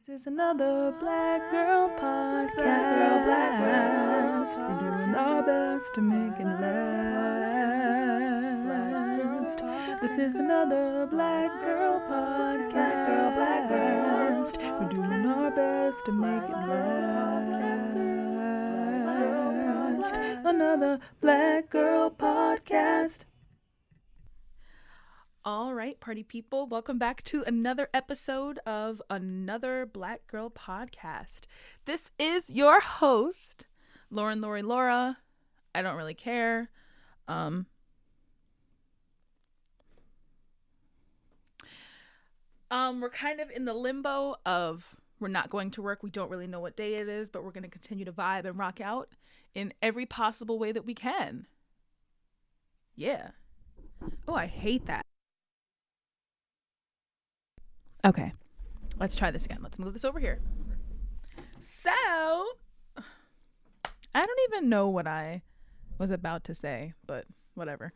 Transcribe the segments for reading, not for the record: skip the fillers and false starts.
This is another Black Girl Podcast. Black Girl. We're doing our best to make it last. This is another Black Girl Podcast. Black Girl. We're doing our best to make it last. Another Black Girl Podcast. All right, party people, welcome back to another episode of Another Black Girl Podcast. This is your host, Laura. I don't really care. We're kind of in the limbo of we're not going to work. We don't really know what day it is, but we're going to continue to vibe and rock out in every possible way that we can. Yeah. Oh, I hate that. Okay, let's try this again. Let's move this over here. So, I don't even know what I was about to say, but whatever.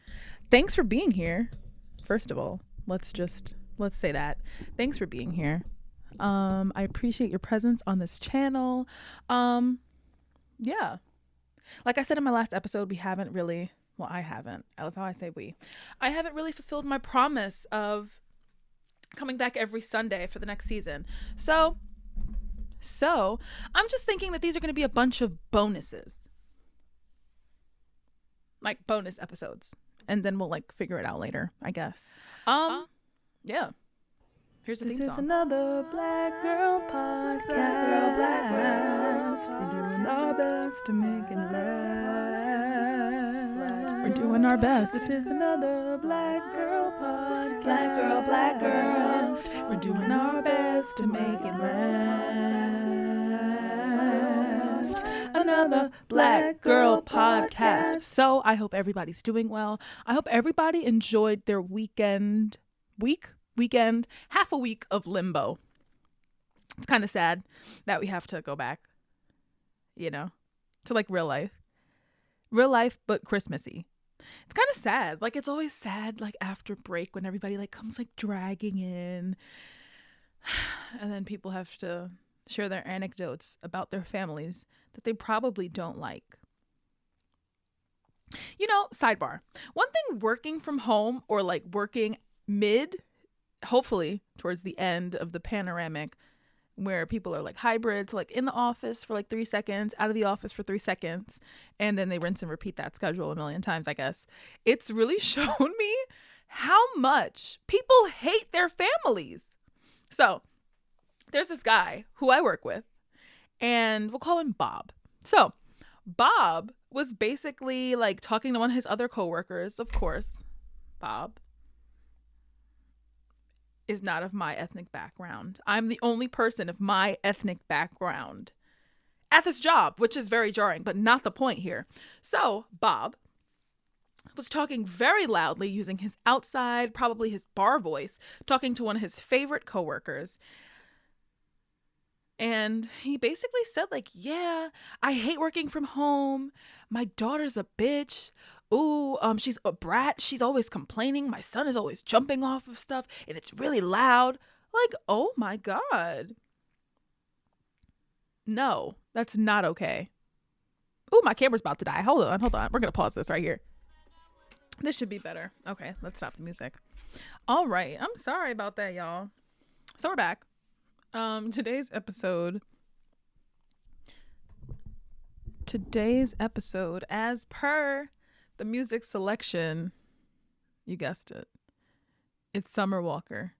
Thanks for being here. First of all, let's say that. Thanks for being here. I appreciate your presence on this channel. Yeah. Like I said in my last episode, I haven't. I love how I say we. I haven't really fulfilled my promise of coming back every Sunday for the next season. So I'm just thinking that these are going to be a bunch of bonuses. Like bonus episodes. And then we'll figure it out later, I guess. Yeah. Here's the theme song. This is another Black Girl Podcast. Black Girl. We're doing our best to make it last. We're doing our best. This is another Black Girl Podcast. Black Girl. We're doing our best to make it last. Another Black Girl Podcast. So I hope everybody's doing well. I hope everybody enjoyed their weekend, half a week of limbo. It's kind of sad that we have to go back, to real life, but Christmassy. It's kind of sad. It's always sad, after break when everybody comes dragging in, and then people have to share their anecdotes about their families that they probably don't like. Sidebar. One thing working from home or working hopefully towards the end of the panoramic, where people are hybrid, so in the office for 3 seconds, out of the office for 3 seconds, and then they rinse and repeat that schedule a million times, I guess. It's really shown me how much people hate their families. So there's this guy who I work with, and we'll call him Bob. So Bob was basically talking to one of his other coworkers. Of course, Bob is not of my ethnic background. I'm the only person of my ethnic background at this job, which is very jarring, but not the point here. So Bob was talking very loudly using his outside, probably his bar voice, talking to one of his favorite coworkers. And he basically said yeah, I hate working from home. My daughter's a bitch. Ooh, she's a brat. She's always complaining. My son is always jumping off of stuff and it's really loud. Oh my God. No, that's not okay. Ooh, my camera's about to die. Hold on. We're going to pause this right here. This should be better. Okay, let's stop the music. All right. I'm sorry about that, y'all. So we're back. Today's episode, as per the music selection, you guessed it, it's Summer Walker.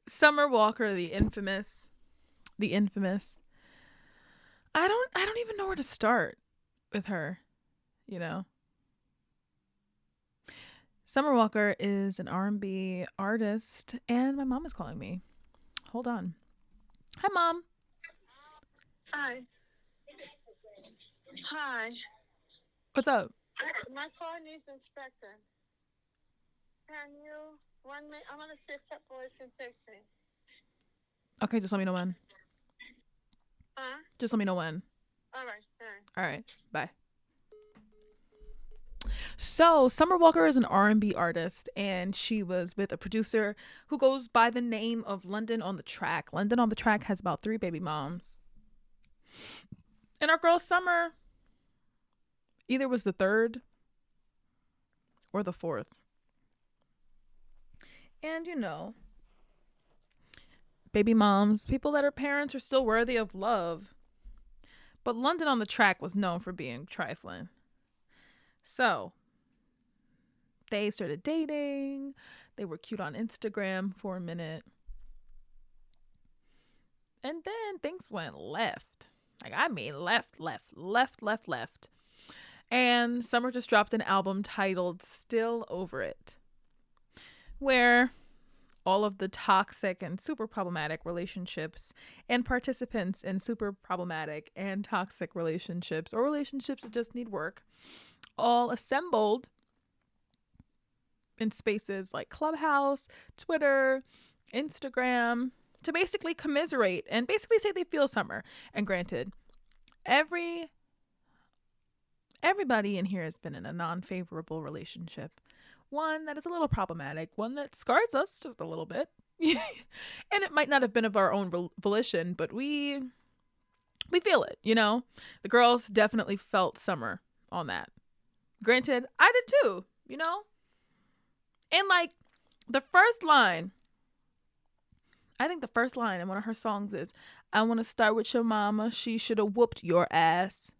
Summer Walker, the infamous. I don't even know where to start with her, Summer Walker is an R&B artist, and my mom is calling me. Hold on. Hi, Mom. Hi. What's up? My car needs inspecting. Can you 1 minute? I'm gonna see if that boy can take me. Okay, just let me know when. Huh? Just let me know when. All right. All right. Bye. So So Summer Walker is an R&B artist, and she was with a producer who goes by the name of London on the Track. London on the Track has about 3 baby moms. And our girl Summer either was the 3rd or the 4th. And you know, baby moms, people that are parents, are still worthy of love. But London on the Track was known for being trifling. So they started dating. They were cute on Instagram for a minute. And then things went left. Like, I mean left. And Summer just dropped an album titled Still Over It, where all of the toxic and super problematic relationships and participants in super problematic and toxic relationships, or relationships that just need work, all assembled in spaces like Clubhouse, Twitter, Instagram, to basically commiserate and basically say they feel Summer. And granted, everybody in here has been in a non-favorable relationship. One that is a little problematic, one that scars us just a little bit. And it might not have been of our own volition, but we feel it, you know? The girls definitely felt Summer on that. Granted, I did too, you know? And like the first line, I think the first line in one of her songs is, I want to start with your mama. She should have whooped your ass.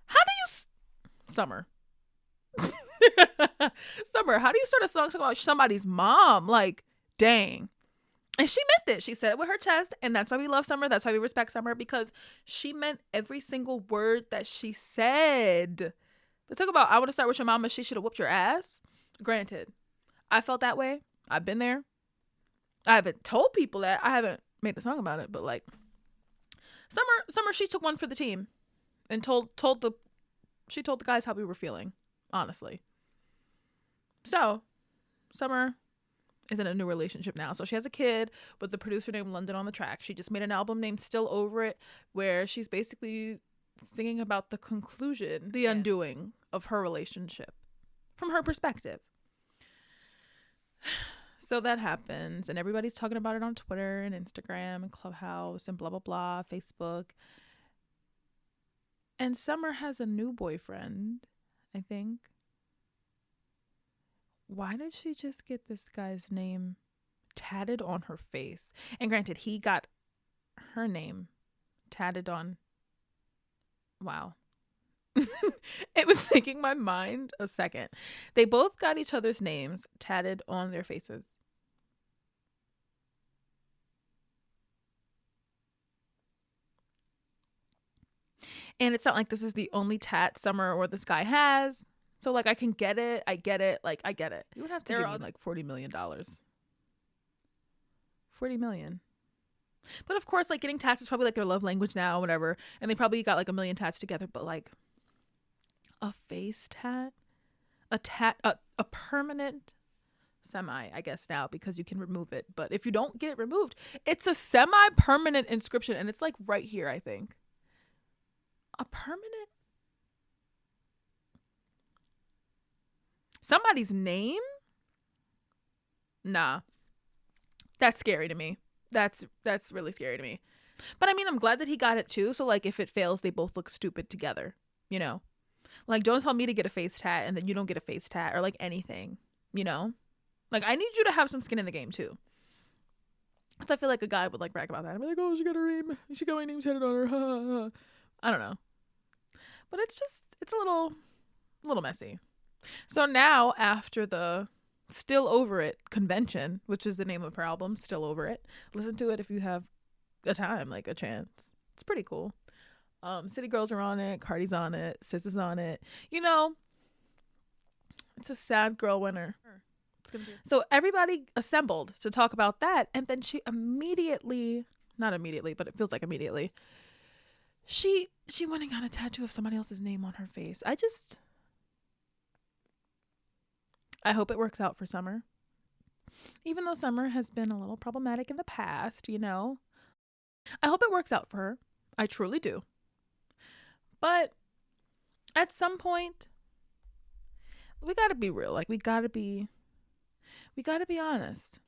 How do you... Summer. Summer, how do you start a song talking about somebody's mom? Like, dang. And she meant it. She said it with her chest. And that's why we love Summer. That's why we respect Summer. Because she meant every single word that she said. They talk about, I want to start with your mama. She should have whooped your ass. Granted, I felt that way. I've been there. I haven't told people that. I haven't made a song about it. But like, Summer, she took one for the team. And told the guys how we were feeling. Honestly. So, Summer is in a new relationship now. So she has a kid with the producer named London on the Track. She just made an album named Still Over It, where she's basically singing about the conclusion, the undoing of her relationship from her perspective. So that happens, and everybody's talking about it on Twitter and Instagram and Clubhouse and blah, blah, blah, Facebook. And Summer has a new boyfriend, I think. Why did she just get this guy's name tatted on her face? And granted, he got her name tatted on. Wow. It was taking my mind a second. They both got each other's names tatted on their faces. And it's not like this is the only tat Summer or this guy has. So, like, I can get it. I get it. Like, I get it. You would have to give me, like, $40 million. $40 million. But, of course, like, getting tats is probably, like, their love language now, whatever. And they probably got, like, 1 million tats together. But, like, a face tat? A permanent semi, I guess, now, because you can remove it. But if you don't get it removed, it's a semi-permanent inscription. And it's, like, right here, I think. A permanent? Somebody's name? Nah. That's scary to me. That's really scary to me. But I mean, I'm glad that he got it too. So like, if it fails, they both look stupid together, you know? Like, don't tell me to get a face tat and then you don't get a face tat or like anything, you know? Like, I need you to have some skin in the game too. Because I feel like a guy would like brag about that. I'd be like, oh, she got her name. She got my name tatted on her. I don't know. But it's a little messy. So now, after the Still Over It convention, which is the name of her album, Still Over It, listen to it if you have a time, like a chance. It's pretty cool. City Girls are on it, Cardi's on it, Sis is on it. You know, it's a sad girl winner. So everybody assembled to talk about that, and then she immediately, not immediately, but it feels like immediately, she went and got a tattoo of somebody else's name on her face. I hope it works out for Summer. Even though Summer has been a little problematic in the past, you know. I hope it works out for her. I truly do. But at some point, we got to be real. Like, we got to be honest,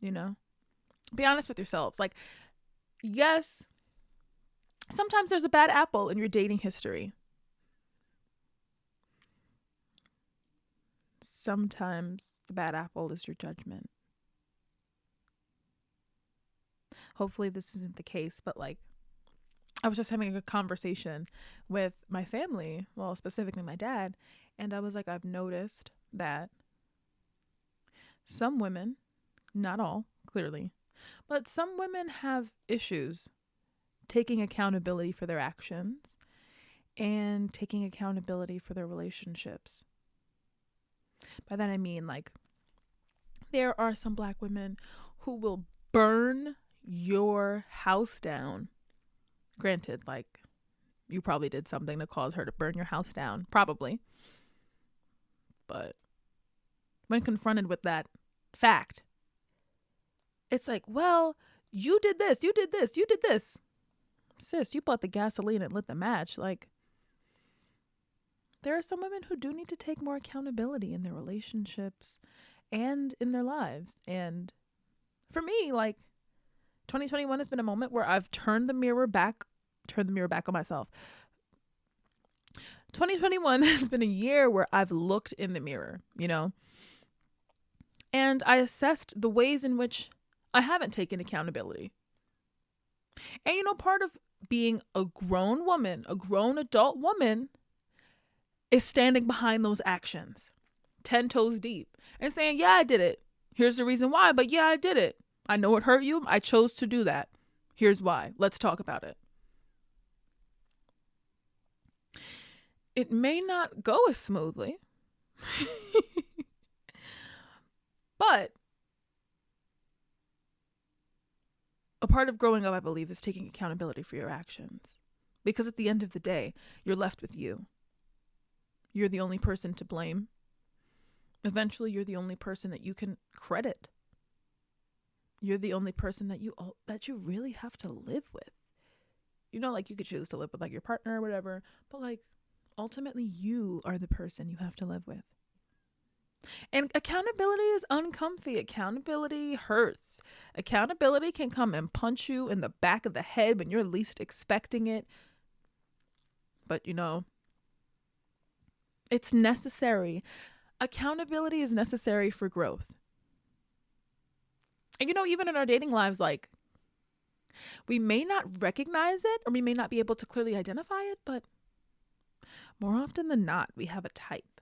you know? Be honest with yourselves. Like, yes, sometimes there's a bad apple in your dating history. Sometimes the bad apple is your judgment. Hopefully this isn't the case, but like, I was just having a conversation with my family, well, specifically my dad, and I was like, I've noticed that some women, not all, clearly, but some women have issues taking accountability for their actions and taking accountability for their relationships. By that I mean, like, there are some Black women who will burn your house down. Granted, like, you probably did something to cause her to burn your house down. Probably. But when confronted with that fact, it's like, well, you did this, you did this, you did this. Sis, you bought the gasoline and lit the match. Like, there are some women who do need to take more accountability in their relationships and in their lives. And for me, like, 2021 has been a moment where I've turned the mirror back on myself. 2021 has been a year where I've looked in the mirror, you know, and I assessed the ways in which I haven't taken accountability. And, you know, part of being a grown woman, a grown adult woman, is standing behind those actions 10 toes deep and saying, yeah, I did it. Here's the reason why, but yeah, I did it. I know it hurt you. I chose to do that. Here's why. Let's talk about it. It may not go as smoothly, but a part of growing up, I believe, is taking accountability for your actions. Because at the end of the day, you're left with you. You're the only person to blame. Eventually, you're the only person that you can credit. You're the only person that you really have to live with. You know, like, you could choose to live with, like, your partner or whatever, but, like, ultimately you are the person you have to live with. And accountability is uncomfy. Accountability hurts. Accountability can come and punch you in the back of the head when you're least expecting it. But, you know, it's necessary. Accountability is necessary for growth. And, you know, even in our dating lives, like, we may not recognize it or we may not be able to clearly identify it, but more often than not, we have a type.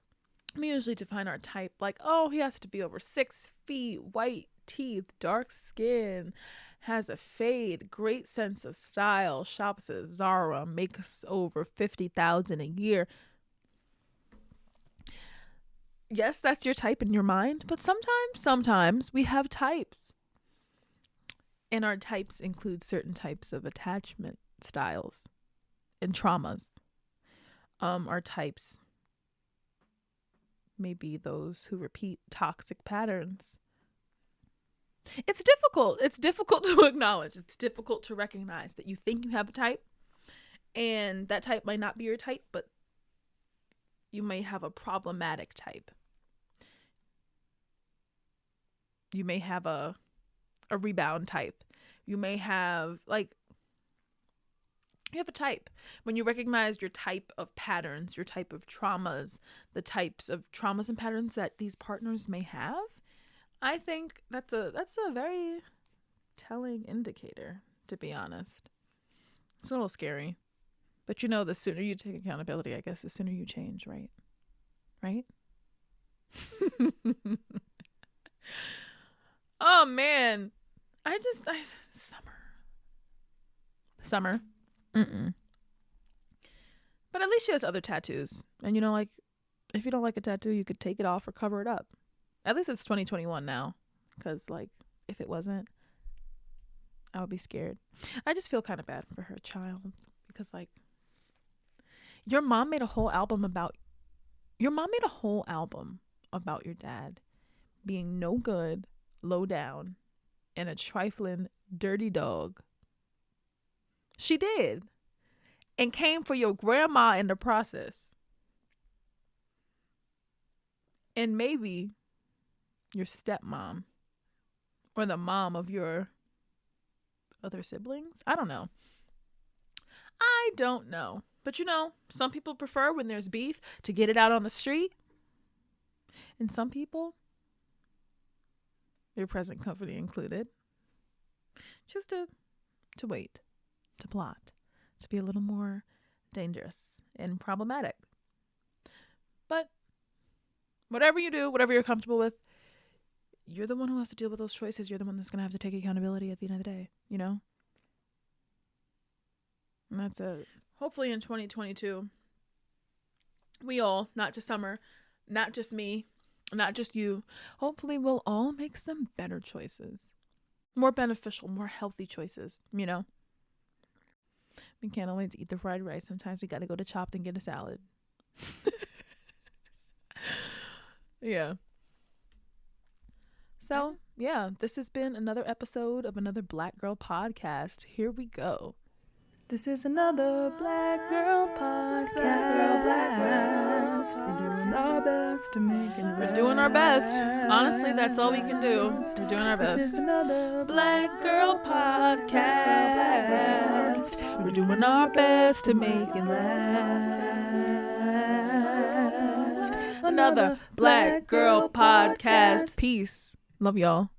We usually define our type like, oh, he has to be over 6 feet, white teeth, dark skin, has a fade, great sense of style, shops at Zara, makes over $50,000 a year. Yes, that's your type in your mind, but sometimes we have types. And our types include certain types of attachment styles and traumas. Our types may be those who repeat toxic patterns. It's difficult. It's difficult to acknowledge. It's difficult to recognize that you think you have a type and that type might not be your type, but you may have a problematic type. You may have a rebound type. You may have, like, you have a type. When you recognize your type of patterns, your type of traumas, the types of traumas and patterns that these partners may have, I think that's a very telling indicator, to be honest. It's a little scary. But, you know, the sooner you take accountability, I guess the sooner you change, right? Right? Oh, man. Summer. Mm-mm. But at least she has other tattoos. And, you know, like, if you don't like a tattoo, you could take it off or cover it up. At least it's 2021 now. Because, like, if it wasn't, I would be scared. I just feel kind of bad for her child. Because, like, your mom made a whole album about your dad being no good, low down, and a trifling dirty dog. She did. And came for your grandma in the process. And maybe your stepmom or the mom of your other siblings. I don't know. But some people prefer when there's beef to get it out on the street. And some people, your present company included, choose to wait, to plot, to be a little more dangerous and problematic. But whatever you do, whatever you're comfortable with, you're the one who has to deal with those choices. You're the one that's going to have to take accountability at the end of the day, And that's it. Hopefully in 2022, we all, not just Summer, not just me, not just you, hopefully we'll all make some better choices. More beneficial, more healthy choices, We can't always eat the fried rice. Sometimes we got to go to Chopped and get a salad. Yeah. So, yeah, this has been another episode of another Black Girl Podcast. Here we go. This is another Black Girl Podcast. We're doing our best to make it last. We're doing our best. Honestly, that's all we can do. We're doing our best. This is another Black Girl Podcast. We're doing our best to make it last. Another Black Girl Podcast. Peace. Love y'all.